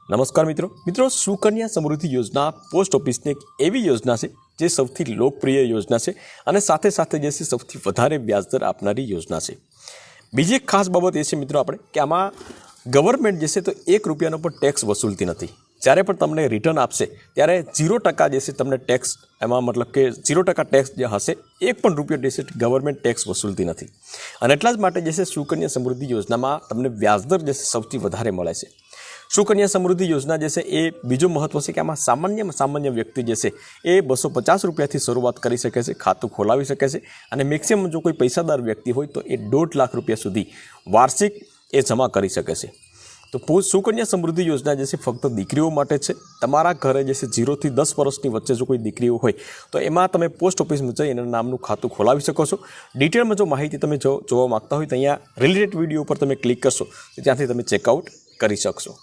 નમસ્કાર મિત્રો સુકન્યા સમૃદ્ધિ યોજના પોસ્ટ ઓફિસની એક એવી યોજના છે જે સૌથી લોકપ્રિય યોજના છે અને સાથે સાથે જે છે સૌથી વધારે વ્યાજદર આપનારી યોજના છે। બીજી એક ખાસ બાબત એ છે મિત્રો આપણે કે આમાં ગવર્મેન્ટ જે છે તો ₹1 પણ ટેક્સ વસૂલતી નથી। જ્યારે પણ તમને રિટર્ન આપશે ત્યારે 0% જે છે તમને ટેક્સ એમાં મતલબ કે 0% ટેક્સ જે હશે ₹1 પણ જે છે ગવર્મેન્ટ ટેક્સ વસૂલતી નથી અને એટલા જ માટે જે છે સુકન્યા સમૃદ્ધિ યોજનામાં તમને વ્યાજદર જે છે સૌથી વધારે મળે છે। સુકન્યા સમૃદ્ધિ યોજના જે છે એ બીજો મહત્વ છે કે આમાં સામાન્ય વ્યક્તિ જે છે એ ₹250થી શરૂઆત કરી શકે છે, ખાતું ખોલાવી શકે છે અને મેક્સિમમ જો કોઈ પૈસાદાર વ્યક્તિ હોય તો એ ₹1.5 લાખ સુધી વાર્ષિક એ જમા કરી શકે છે। તો સુકન્યા સમૃદ્ધિ યોજના જે છે ફક્ત દીકરીઓ માટે છે। તમારા ઘરે જે છે 0 થી 10 વર્ષની વચ્ચે જો કોઈ દીકરીઓ હોય તો એમાં તમે પોસ્ટ ઓફિસમાં જઈ એના નામનું ખાતું ખોલાવી શકો છો। ડિટેલમાં જો માહિતી તમે જોવા માંગતા હોય તો અહીંયા રિલેટેડ વિડીયો ઉપર તમે ક્લિક કરશો તો ત્યાંથી તમે ચેકઆઉટ કરી શકશો।